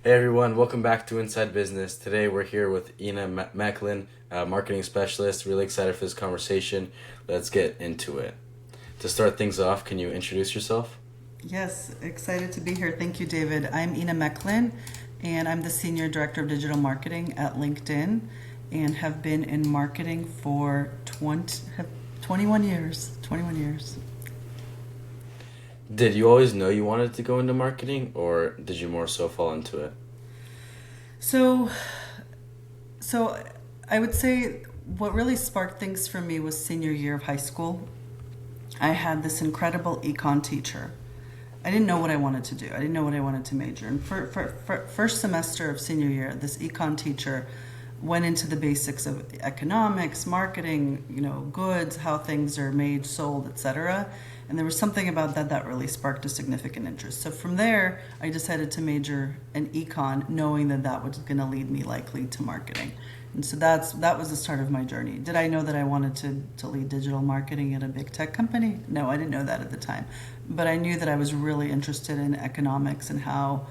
Hey everyone, welcome back to Inside Business. Today we're here with Inna Meklin, marketing specialist. Really excited for this conversation. Let's get into it. To start things off, can you introduce yourself? Yes, excited to be here. Thank you, David. I'm Inna Meklin, and I'm the Senior Director of Digital Marketing at LinkedIn, and have been in marketing for 21 years. 21 years. Did you always know you wanted to go into marketing, or did you more so fall into it? So, so I would say what really sparked things for me was senior year of high school. I had this incredible econ teacher. I didn't know what I wanted to do. I didn't know what I wanted to major. And for first semester of senior year, this econ teacher went into the basics of economics, marketing, goods, how things are made, sold, etc. And there was something about that really sparked a significant interest. So from there, I decided to major in econ, knowing that was going to lead me likely to marketing. And so that was the start of my journey. Did I know that I wanted to lead digital marketing at a big tech company? No, I didn't know that at the time. But I knew that I was really interested in economics and how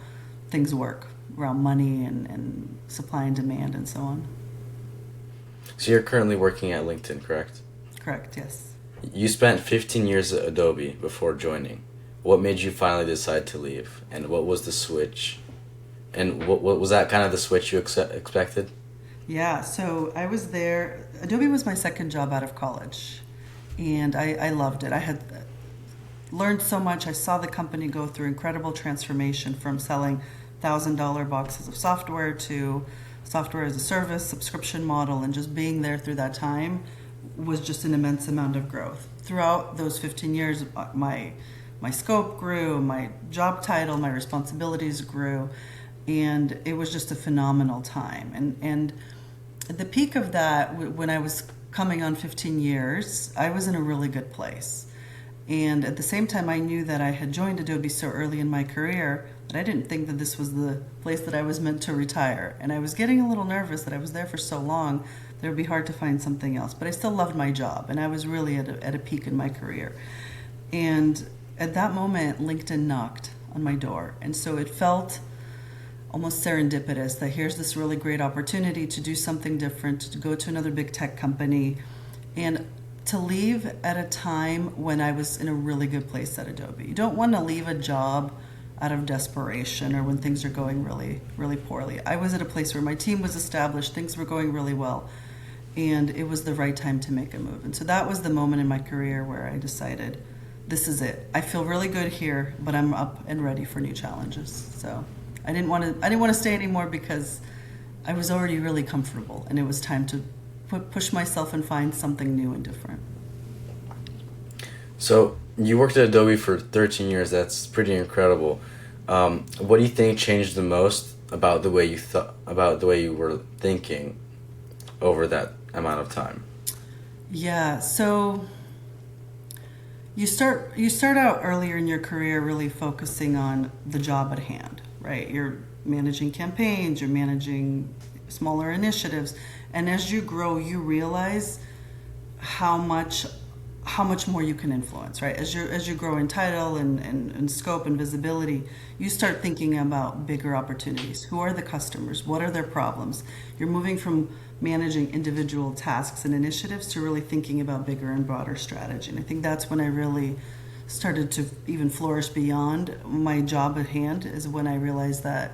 things work around money and supply and demand and so on. So you're currently working at LinkedIn, correct? Correct, yes. You spent 15 years at Adobe before joining. What made you finally decide to leave? And what was the switch? And what was that kind of the switch you expected? Yeah, so I was there. Adobe was my second job out of college, and I loved it. I had learned so much. I saw the company go through incredible transformation from selling $1,000 boxes of software to software as a service, subscription model, and just being there through that time was just an immense amount of growth. Throughout those 15 years, my scope grew, my job title, my responsibilities grew, and it was just a phenomenal time. And at the peak of that, when I was coming on 15 years, I was in a really good place. And at the same time, I knew that I had joined Adobe so early in my career that I didn't think that this was the place that I was meant to retire. And I was getting a little nervous that I was there for so long that it would be hard to find something else. But I still loved my job, and I was really at a peak in my career. And at that moment, LinkedIn knocked on my door. And so it felt almost serendipitous that here's this really great opportunity to do something different, to go to another big tech company, and to leave at a time when I was in a really good place at Adobe. You don't want to leave a job out of desperation or when things are going really, really poorly. I was at a place where my team was established, things were going really well, and it was the right time to make a move. And so that was the moment in my career where I decided, this is it. I feel really good here, but I'm up and ready for new challenges. So I didn't want to stay anymore because I was already really comfortable, and it was time to push myself and find something new and different. So you worked at Adobe for 13 years. That's pretty incredible. What do you think changed the most about the way you thought about the way you were thinking over that amount of time? Yeah, so you start out earlier in your career really focusing on the job at hand, right? You're managing campaigns, you're managing smaller initiatives, and as you grow, you realize how much how much more you can influence, right? As you grow in title and scope and visibility, you start thinking about bigger opportunities. Who are the customers? What are their problems? You're moving from managing individual tasks and initiatives to really thinking about bigger and broader strategy. And I think that's when I really started to even flourish beyond my job at hand, is when I realized that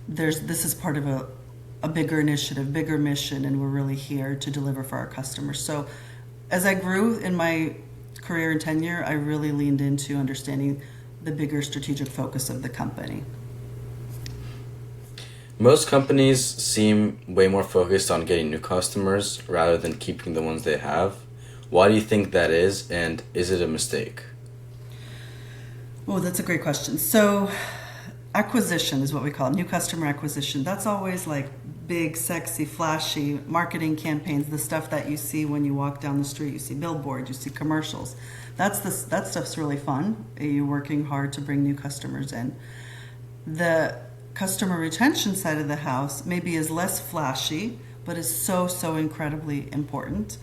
this is part of a bigger initiative, bigger mission, and we're really here to deliver for our customers. So as I grew in my career and tenure, I really leaned into understanding the bigger strategic focus of the company. Most companies seem way more focused on getting new customers rather than keeping the ones they have. Why do you think that is, and is it a mistake? Oh, that's a great question. So, acquisition is what we call it, new customer acquisition. That's always like big, sexy, flashy marketing campaigns, the stuff that you see when you walk down the street. You see billboards, you see commercials. That stuff's really fun. You're working hard to bring new customers in. The customer retention side of the house maybe is less flashy, but is so incredibly important,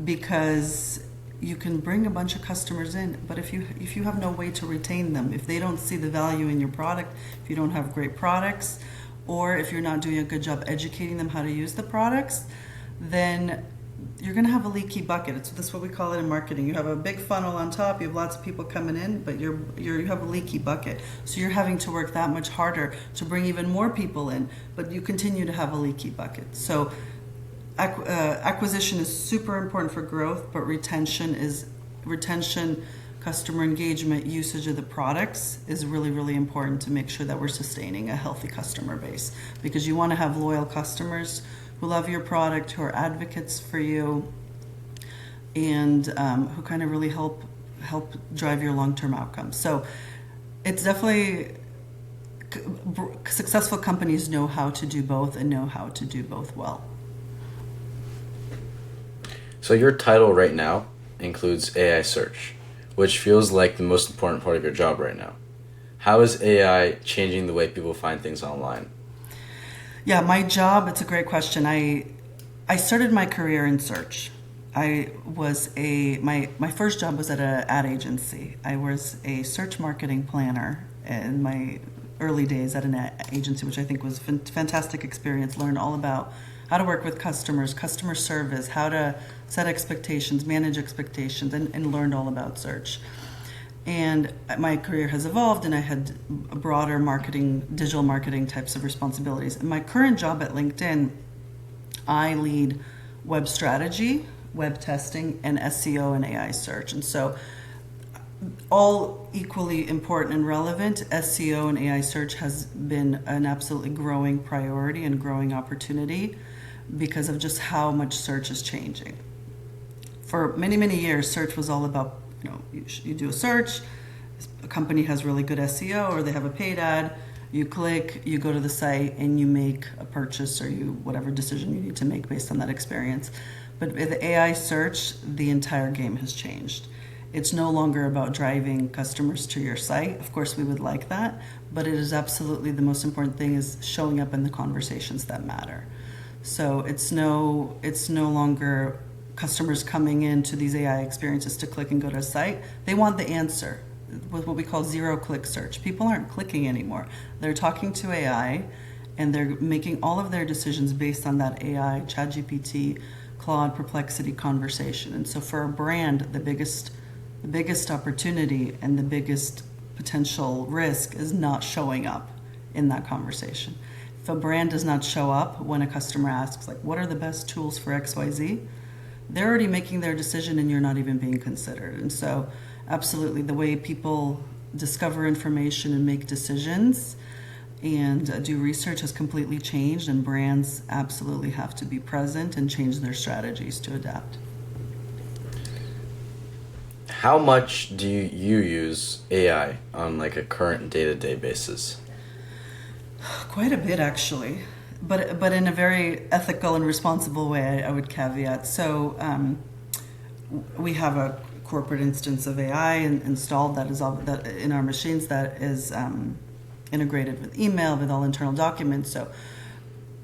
because you can bring a bunch of customers in, but if you have no way to retain them, if they don't see the value in your product, if you don't have great products, or if you're not doing a good job educating them how to use the products, then you're going to have a leaky bucket. That's what we call it in marketing. You have a big funnel on top. You have lots of people coming in, but you have a leaky bucket. So you're having to work that much harder to bring even more people in, but you continue to have a leaky bucket. So acquisition is super important for growth, but retention, customer engagement, usage of the products is really, really important to make sure that we're sustaining a healthy customer base, because you want to have loyal customers who love your product, who are advocates for you, and who kind of really help drive your long-term outcomes. So it's definitely successful companies know how to do both and know how to do both well. So your title right now includes AI search, which feels like the most important part of your job right now. How is AI changing the way people find things online? Yeah, my job, it's a great question. I started my career in search. My first job was at an ad agency. I was a search marketing planner in my early days at an ad agency, which I think was a fantastic experience. Learned all about how to work with customers, customer service, how to set expectations, manage expectations, and learned all about search. And my career has evolved, and I had broader marketing, digital marketing types of responsibilities. In my current job at LinkedIn, I lead web strategy, web testing, and SEO and AI search. And so all equally important and relevant, SEO and AI search has been an absolutely growing priority and growing opportunity because of just how much search is changing. For many, many years, search was all about, you do a search, a company has really good SEO or they have a paid ad, you click, you go to the site, and you make a purchase or whatever decision you need to make based on that experience. But with AI search, the entire game has changed. It's no longer about driving customers to your site. Of course, we would like that, but it is absolutely the most important thing is showing up in the conversations that matter. So it's no longer customers coming into these AI experiences to click and go to a site. They want the answer with what we call zero-click search. People aren't clicking anymore. They're talking to AI, and they're making all of their decisions based on that AI, ChatGPT, Claude, Perplexity conversation. And so for a brand, the biggest opportunity and the biggest potential risk is not showing up in that conversation. If a brand does not show up when a customer asks, like, what are the best tools for XYZ? They're already making their decision and you're not even being considered. And so absolutely, the way people discover information and make decisions and do research has completely changed, and brands absolutely have to be present and change their strategies to adapt. How much do you use AI on like a current day-to-day basis? Quite a bit, actually, but in a very ethical and responsible way, I would caveat. So we have a corporate instance of AI installed that is all that in our machines that is integrated with email, with all internal documents. So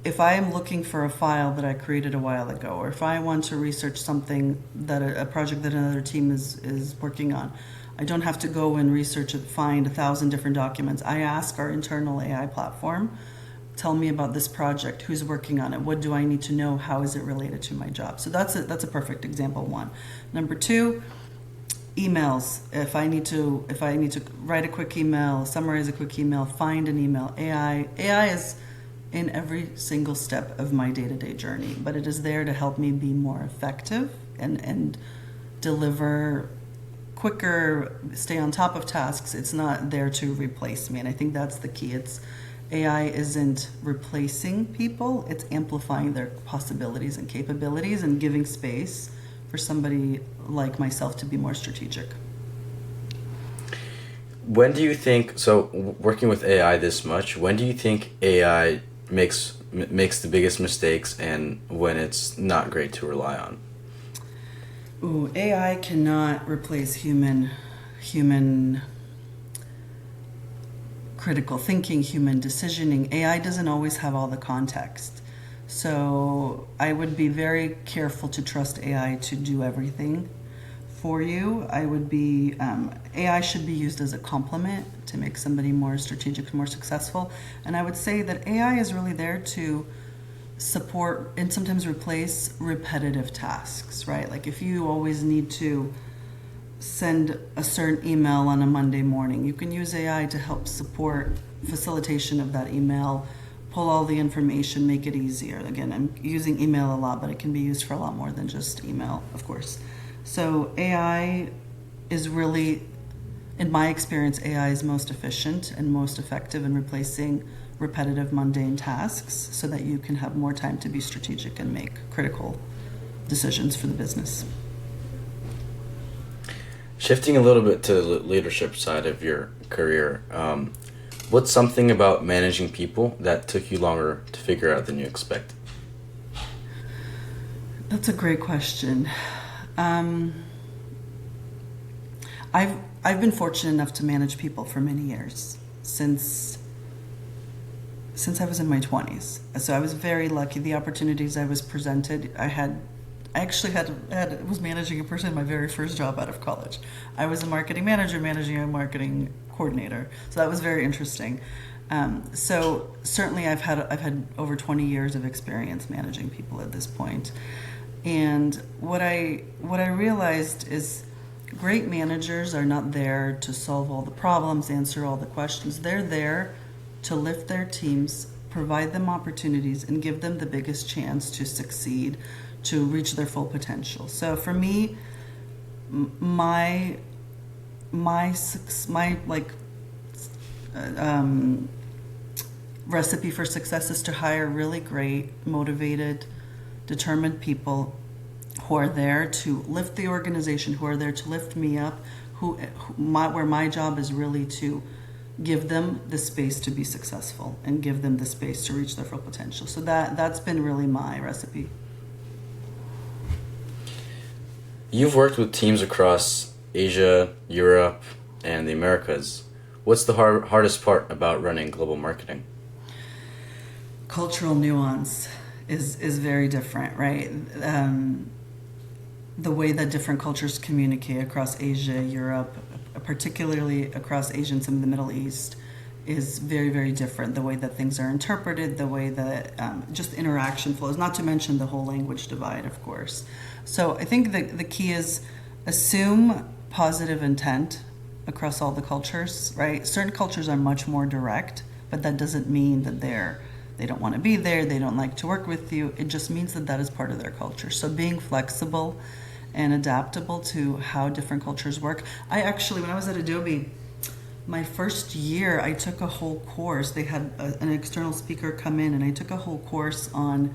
if I am looking for a file that I created a while ago, or if I want to research something that a project that another team is working on, I don't have to go and research and find 1,000 different documents. I ask our internal AI platform, tell me about this project, who's working on it, what do I need to know, how is it related to my job? So that's a perfect example one. Number two, emails. If I need to write a quick email, summarize a quick email, find an email. AI is in every single step of my day-to-day journey, but it is there to help me be more effective and deliver quicker, stay on top of tasks. It's not there to replace me, and I think that's the key. AI isn't replacing people, it's amplifying their possibilities and capabilities and giving space for somebody like myself to be more strategic. When do you think, so working with AI this much, when do you think AI makes the biggest mistakes and when it's not great to rely on? Ooh, AI cannot replace human critical thinking, human decisioning. AI doesn't always have all the context. So I would be very careful to trust AI to do everything for you, I would be AI should be used as a complement to make somebody more strategic, more successful. And I would say that AI is really there to support and sometimes replace repetitive tasks, right? Like if you always need to send a certain email on a Monday morning, you can use AI to help support facilitation of that email, pull all the information, make it easier. Again, I'm using email a lot, but it can be used for a lot more than just email, of course. So AI is really, in my experience, AI is most efficient and most effective in replacing repetitive, mundane tasks so that you can have more time to be strategic and make critical decisions for the business. Shifting a little bit to the leadership side of your career, what's something about managing people that took you longer to figure out than you expected? That's a great question. Um, I've I've been fortunate enough to manage people for many years since I was in my 20s. So I was very lucky. The opportunities I was presented, I actually was managing a person in my very first job out of college. I was a marketing manager managing a marketing coordinator. So that was very interesting. So certainly I've had over 20 years of experience managing people at this point. And what I realized is great managers are not there to solve all the problems, answer all the questions. They're there to lift their teams, provide them opportunities, and give them the biggest chance to succeed, to reach their full potential. So for me, my like um, recipe for success is to hire really great, motivated, determined people who are there to lift the organization, who are there to lift me up, where my job is really to give them the space to be successful and give them the space to reach their full potential. So that's been really my recipe. You've worked with teams across Asia, Europe, and the Americas. What's the hardest part about running global marketing? Cultural nuance is very different, right? The way that different cultures communicate across Asia, Europe, particularly across Asia and some of the Middle East, is very, very different. The way that things are interpreted, the way that just interaction flows, not to mention the whole language divide, of course. So I think the key is assume positive intent across all the cultures, right? Certain cultures are much more direct, but that doesn't mean that they don't want to be there, they don't like to work with you. It just means that that is part of their culture. So being flexible and adaptable to how different cultures work. I actually, when I was at Adobe, my first year, I took a whole course. They had an external speaker come in, and I took a whole course on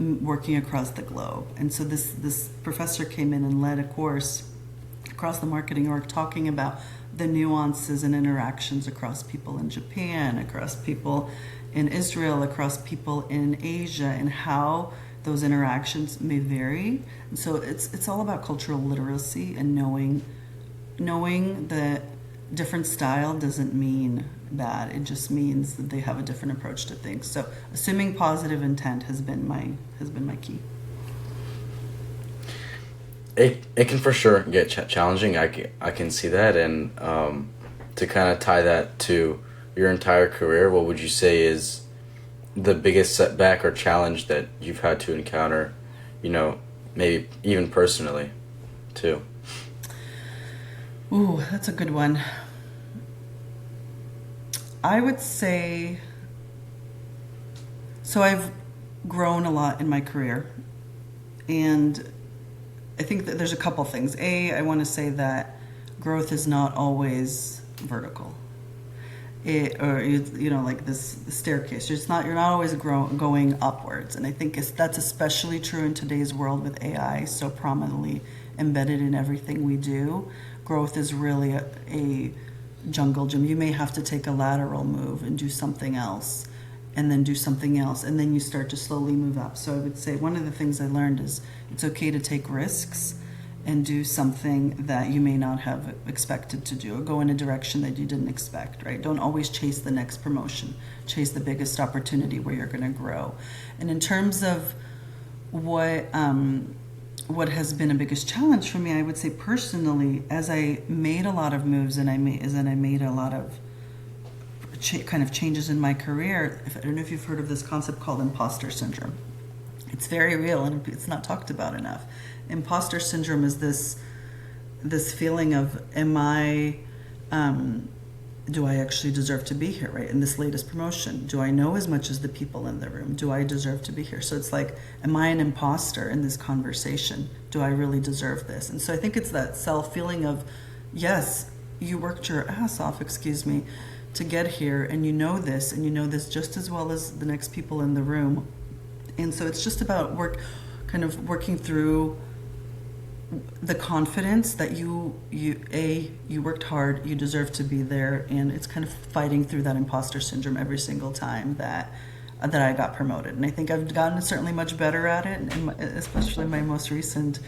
working across the globe. And so this professor came in and led a course across the marketing org talking about the nuances and interactions across people in Japan, across people in Israel, across people in Asia, and how those interactions may vary. And so it's all about cultural literacy and knowing that different style doesn't mean bad. It just means that they have a different approach to things. So assuming positive intent has been my key. It can for sure get challenging. I can see that. And to kind of tie that to your entire career, what would you say is the biggest setback or challenge that you've had to encounter, maybe even personally, too? Ooh, that's a good one. I would say, so I've grown a lot in my career, and I think that there's a couple things. I want to say that growth is not always vertical. Like this staircase. You're not always going upwards, and I think that's especially true in today's world with AI so prominently embedded in everything we do. Growth is really a jungle gym. You may have to take a lateral move and do something else, and then do something else, and then you start to slowly move up. So I would say one of the things I learned is it's okay to take risks and do something that you may not have expected to do, or go in a direction that you didn't expect, right? Don't always chase the next promotion. Chase the biggest opportunity where you're going to grow. And in terms of what what has been a biggest challenge for me, I would say personally, as I made a lot of moves and I made a lot of kind of changes in my career. I don't know if you've heard of this concept called imposter syndrome. It's very real and it's not talked about enough. Imposter syndrome is this feeling of, do I actually deserve to be here, right? In this latest promotion, do I know as much as the people in the room? Do I deserve to be here? So it's like, am I an imposter in this conversation? Do I really deserve this? And so I think it's that self feeling of, yes, you worked your ass off, to get here, and you know this, just as well as the next people in the room. And so it's just about working through the confidence that you worked hard, you deserve to be there, and it's kind of fighting through that imposter syndrome every single time that I got promoted. And I think I've gotten certainly much better at it, especially in my most recent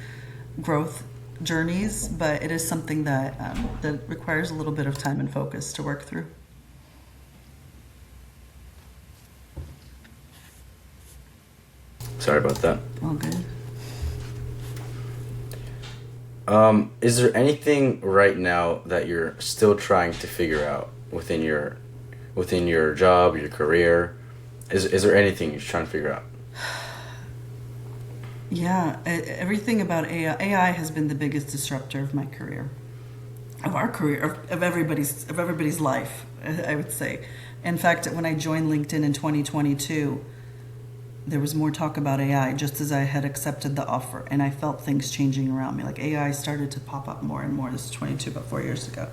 growth journeys. But it is something that requires a little bit of time and focus to work through. Sorry about that. All good. Is there anything right now that you're still trying to figure out within your job, your career? Is there anything you're trying to figure out? Yeah, everything about AI has been the biggest disruptor of my career, of our career, of everybody's life, I would say. In fact, when I joined LinkedIn in 2022, there was more talk about AI just as I had accepted the offer, and I felt things changing around me. Like AI started to pop up more and more. This is 22, about 4 years ago.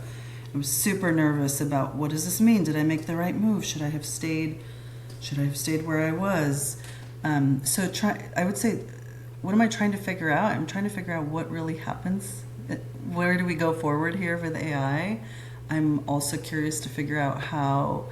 I was super nervous about, what does this mean? Did I make the right move? Should I have stayed where I was? I would say, what am I trying to figure out? I'm trying to figure out what really happens. Where do we go forward here with AI? I'm also curious to figure out how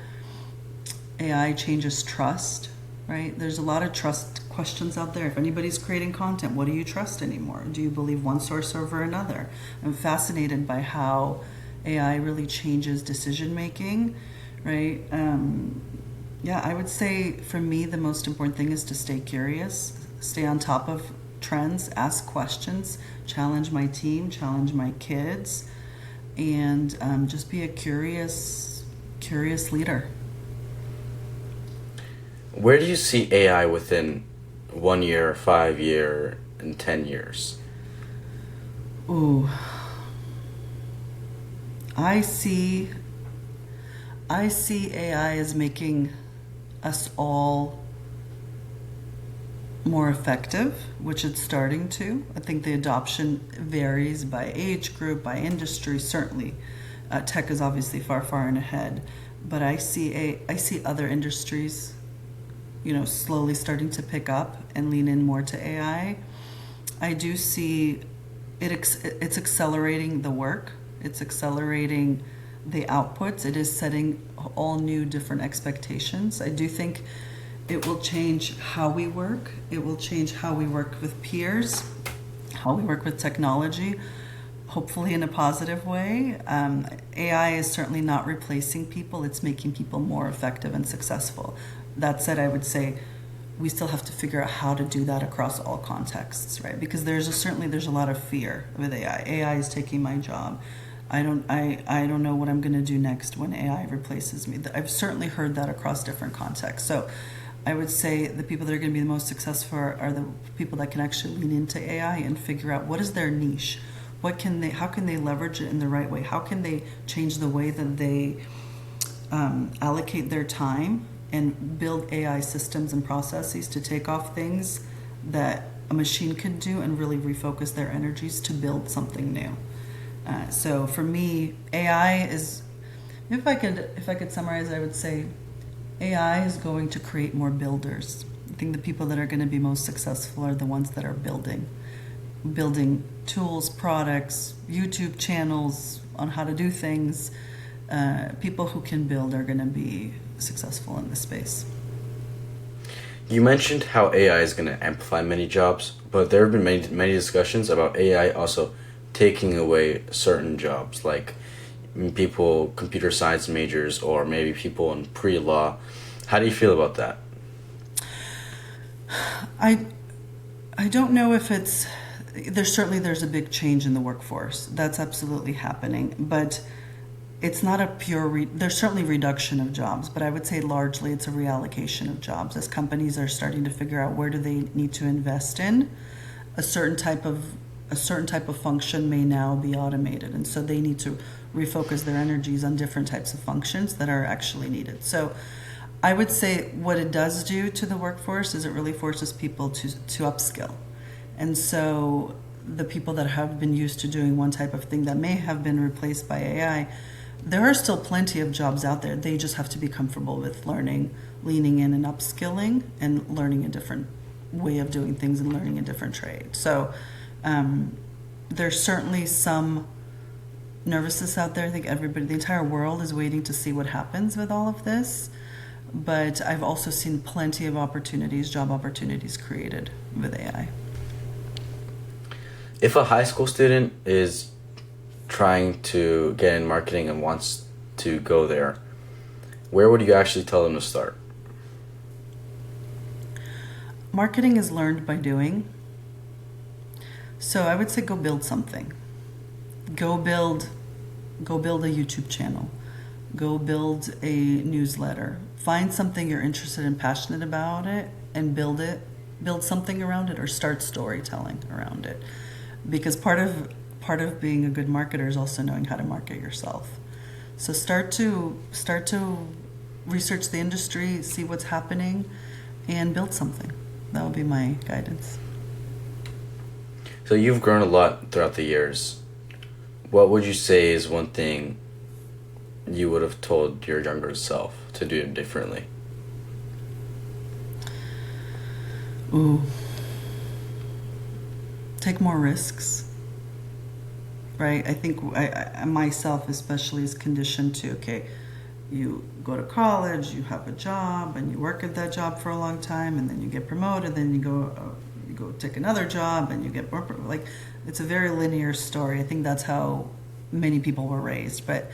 AI changes trust. Right? There's a lot of trust questions out there. If anybody's creating content, what do you trust anymore? Do you believe one source over another? I'm fascinated by how AI really changes decision making, right? I would say for me, the most important thing is to stay curious, stay on top of trends, ask questions, challenge my team, challenge my kids, and just be a curious leader. Where do you see AI within 1 year, 5 year, and 10 years? Ooh. I see AI as making us all more effective, which it's starting to. I think the adoption varies by age group, by industry, certainly. Tech is obviously far ahead, but I see other industries slowly starting to pick up and lean in more to AI. I do see it's accelerating the work. It's accelerating the outputs. It is setting all new different expectations. I do think it will change how we work. It will change how we work with peers, how we work with technology, hopefully in a positive way. AI is certainly not replacing people. It's making people more effective and successful. That said, I would say we still have to figure out how to do that across all contexts, right? Because there's a lot of fear with AI. AI is taking my job. I don't know what I'm going to do next when AI replaces me. I've certainly heard that across different contexts. So I would say the people that are going to be the most successful are the people that can actually lean into AI and figure out what is their niche. How can they leverage it in the right way? How can they change the way that they allocate their time and build AI systems and processes to take off things that a machine could do and really refocus their energies to build something new. So for me, AI is, if I could summarize, I would say AI is going to create more builders. I think the people that are going to be most successful are the ones that are building tools, products, YouTube channels on how to do things. People who can build are going to be successful in this space. You mentioned how AI is going to amplify many jobs, but there have been many discussions about AI also taking away certain jobs, like computer science majors, or maybe people in pre-law. How do you feel about that? I don't know if it's there's a big change in the workforce. That's absolutely happening, but it's not a pure there's certainly reduction of jobs, but I would say largely it's a reallocation of jobs as companies are starting to figure out where do they need to invest in. A certain type of function may now be automated, and so they need to refocus their energies on different types of functions that are actually needed. So I would say what it does do to the workforce is it really forces people to upskill. And so the people that have been used to doing one type of thing that may have been replaced by AI, there are still plenty of jobs out there. They just have to be comfortable with learning, leaning in and upskilling and learning a different way of doing things and learning a different trade. So there's certainly some nervousness out there. I think everybody, the entire world is waiting to see what happens with all of this. But I've also seen plenty of opportunities, job opportunities created with AI. If a high school student is trying to get in marketing and wants to go there, where would you actually tell them to start? Marketing is learned by doing. So I would say go build something. Go build a YouTube channel. Go build a newsletter. Find something you're interested and passionate about it and build it. Build something around it or start storytelling around it. Because part of being a good marketer is also knowing how to market yourself. So start to research the industry, see what's happening, and build something. That would be my guidance. So you've grown a lot throughout the years. What would you say is one thing you would have told your younger self to do differently? Ooh. Take more risks. Right? I think I myself especially is conditioned to, okay, you go to college, you have a job, and you work at that job for a long time, and then you get promoted, then you go take another job, and you get more, like, it's a very linear story. I think that's how many people were raised, but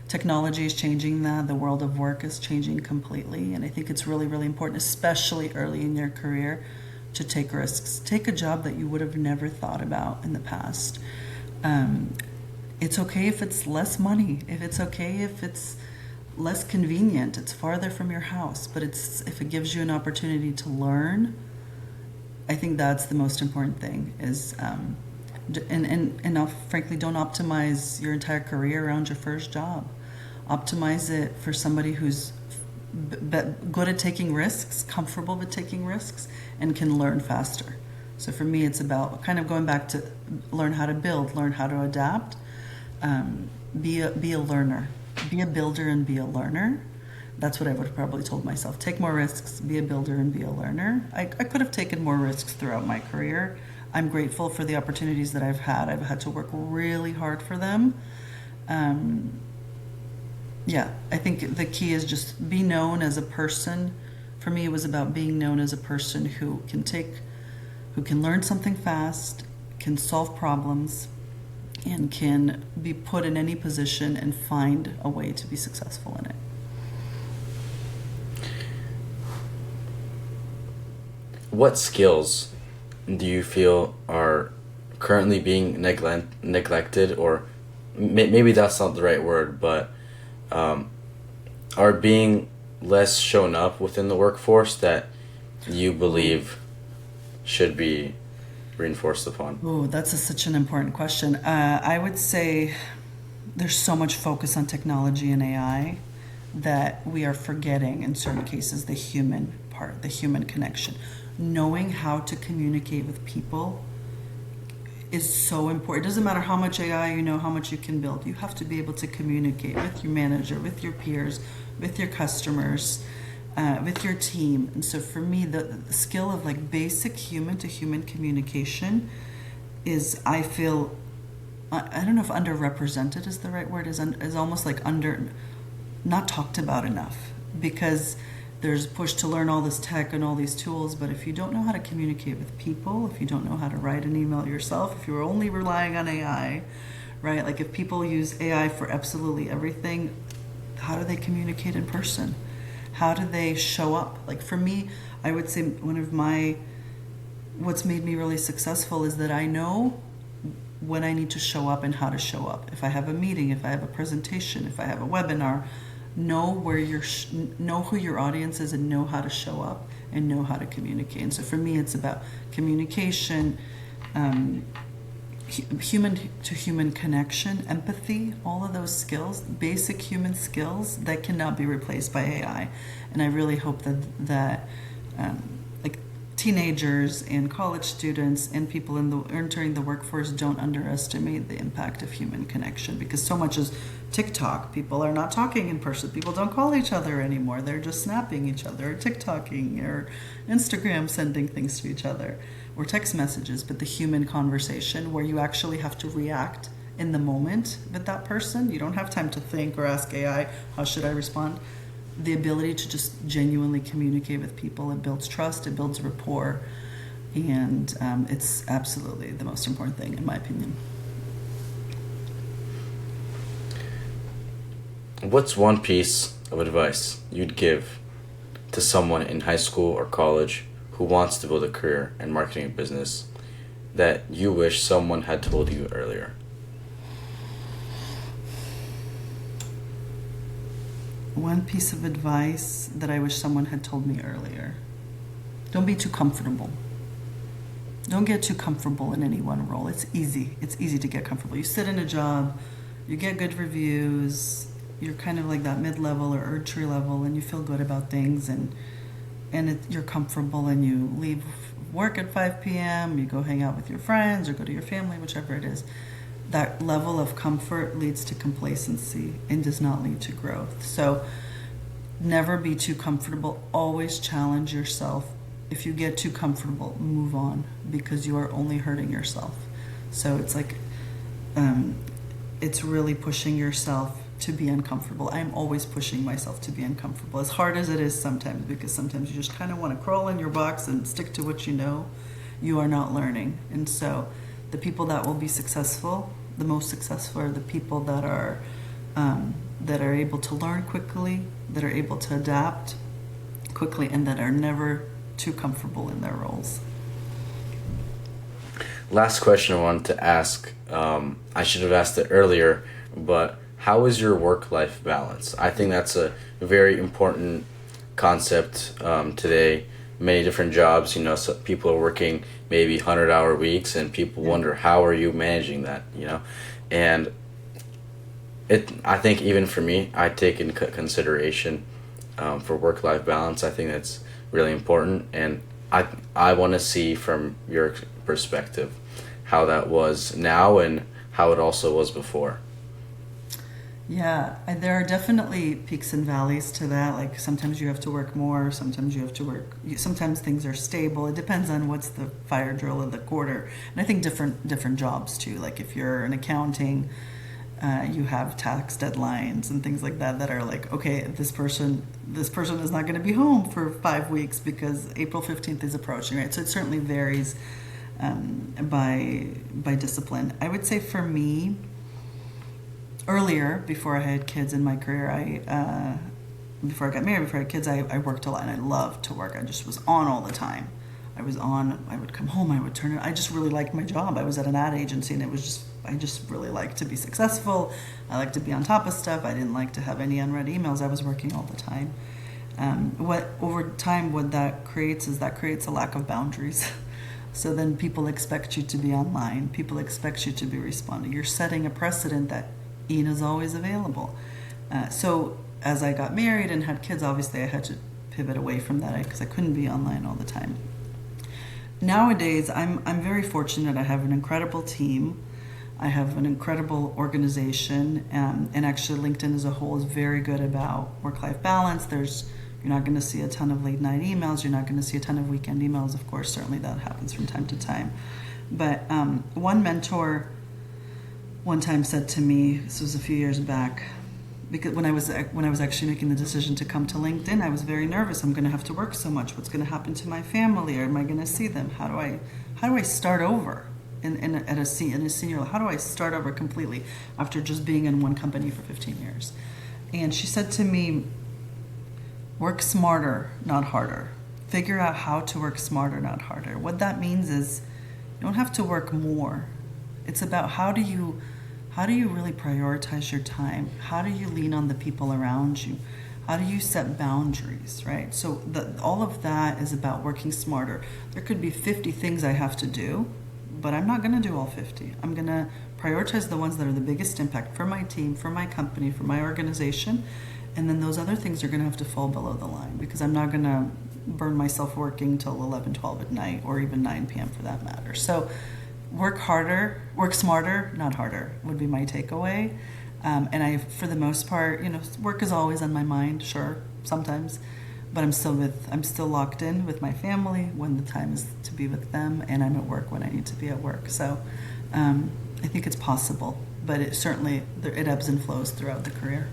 technology is changing that. The world of work is changing completely, and I think it's really, really important, especially early in your career, to take risks. Take a job that you would have never thought about in the past. It's okay if it's less money. It's okay if it's less convenient. It's farther from your house, but if it gives you an opportunity to learn, I think that's the most important thing. Is and frankly, don't optimize your entire career around your first job. Optimize it for somebody who's good at taking risks, comfortable with taking risks, and can learn faster. So for me, it's about kind of going back to learn how to build, learn how to adapt, be a learner, be a builder and be a learner. That's what I would have probably told myself. Take more risks, be a builder and be a learner. I could have taken more risks throughout my career. I'm grateful for the opportunities that I've had. I've had to work really hard for them. Yeah, I think the key is just be known as a person. For me, it was about being known as a person who can learn something fast, can solve problems, and can be put in any position and find a way to be successful in it. What skills do you feel are currently being neglected, or maybe that's not the right word, but are being less shown up within the workforce that you believe should be reinforced upon? Oh, that's such an important question. I would say there's so much focus on technology and AI that we are forgetting in certain cases the human part, the human connection. Knowing how to communicate with people is so important. It doesn't matter how much AI you know, how much you can build. You have to be able to communicate with your manager, with your peers, with your customers, with your team. And so for me, the skill of like basic human to human communication is, I feel, I don't know if underrepresented is the right word, is almost like not talked about enough, because there's a push to learn all this tech and all these tools, but if you don't know how to communicate with people, if you don't know how to write an email yourself, if you're only relying on AI, right? Like if people use AI for absolutely everything, how do they communicate in person? How do they show up? Like for me, I would say one of my what's made me really successful is that I know when I need to show up and how to show up. If I have a meeting, if I have a presentation, if I have a webinar, know where know who your audience is and know how to show up and know how to communicate. And so for me, it's about communication, human to human connection, empathy, all of those skills, basic human skills that cannot be replaced by AI. And I really hope that like teenagers and college students and people entering the workforce don't underestimate the impact of human connection, because so much is TikTok. People are not talking in person. People don't call each other anymore. They're just snapping each other, or TikToking, or Instagram sending things to each other, or text messages. But the human conversation where you actually have to react in the moment with that person, you don't have time to think or ask AI, how should I respond? The ability to just genuinely communicate with people, it builds trust, it builds rapport, and it's absolutely the most important thing, in my opinion. What's one piece of advice you'd give to someone in high school or college who wants to build a career in marketing and business that you wish someone had told you earlier? One piece of advice that I wish someone had told me earlier: don't be too comfortable. Don't get too comfortable in any one role. It's easy. It's easy to get comfortable. You sit in a job, you get good reviews, you're kind of like that mid-level or entry level, and you feel good about things, and you're comfortable, and you leave work at 5 p.m., you go hang out with your friends or go to your family, whichever it is. That level of comfort leads to complacency and does not lead to growth. So never be too comfortable. Always challenge yourself. If you get too comfortable, move on, because you are only hurting yourself. So it's like, it's really pushing yourself to be uncomfortable. I'm always pushing myself to be uncomfortable, as hard as it is sometimes, because sometimes you just kind of want to crawl in your box and stick to what you know. You are not learning. And so the people that will be successful, the most successful, are the people that are able to learn quickly, that are able to adapt quickly, and that are never too comfortable in their roles. Last question I wanted to ask. I should have asked it earlier, but how is your work-life balance? I think that's a very important concept today. Many different jobs, so people are working maybe 100-hour weeks, and people wonder, how are you managing that, And I think even for me, I take into consideration for work-life balance. I think that's really important, and I want to see from your perspective how that was now and how it also was before. Yeah, and there are definitely peaks and valleys to that. Like sometimes you have to work more, sometimes you have to work. Sometimes things are stable. It depends on what's the fire drill of the quarter. And I think different jobs too. Like if you're in accounting, you have tax deadlines and things like that are like, okay, this person is not going to be home for 5 weeks because April 15th is approaching, right? So it certainly varies by discipline. I would say for me, earlier, before I had kids in my career, before I got married, before I had kids, I worked a lot, and I loved to work. I just was on all the time. I would come home, I would turn it. I just really liked my job. I was at an ad agency, and I just really liked to be successful. I liked to be on top of stuff. I didn't like to have any unread emails. I was working all the time. Over time, what that creates is a lack of boundaries. So then people expect you to be online. People expect you to be responding. You're setting a precedent that Inna's always available. So as I got married and had kids, obviously I had to pivot away from that because I couldn't be online all the time. Nowadays, I'm very fortunate. I have an incredible team. I have an incredible organization, and actually LinkedIn as a whole is very good about work-life balance. You're not going to see a ton of late night emails. You're not going to see a ton of weekend emails. Of course, certainly that happens from time to time. But one mentor one time said to me, this was a few years back, because when I was actually making the decision to come to LinkedIn, I was very nervous. I'm going to have to work so much. What's going to happen to my family? Or am I going to see them? How do I start over in a senior? How do I start over completely after just being in one company for 15 years? And she said to me, work smarter, not harder. figure out how to work smarter, not harder. What that means is you don't have to work more. It's about how do you really prioritize your time? How do you lean on the people around you? How do you set boundaries, right? So all of that is about working smarter. There could be 50 things I have to do, but I'm not going to do all 50. I'm going to prioritize the ones that are the biggest impact for my team, for my company, for my organization. And then those other things are going to have to fall below the line because I'm not going to burn myself working till 11, 12 at night or even 9 p.m. for that matter. So work harder, work smarter, not harder would be my takeaway. And for the most part, work is always on my mind, sure, sometimes, but I'm still locked in with my family when the time is to be with them, and I'm at work when I need to be at work. So I think it's possible, but it ebbs and flows throughout the career.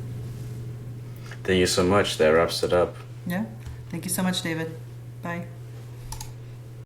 Thank you so much. That wraps it up. Yeah. Thank you so much, David. Bye.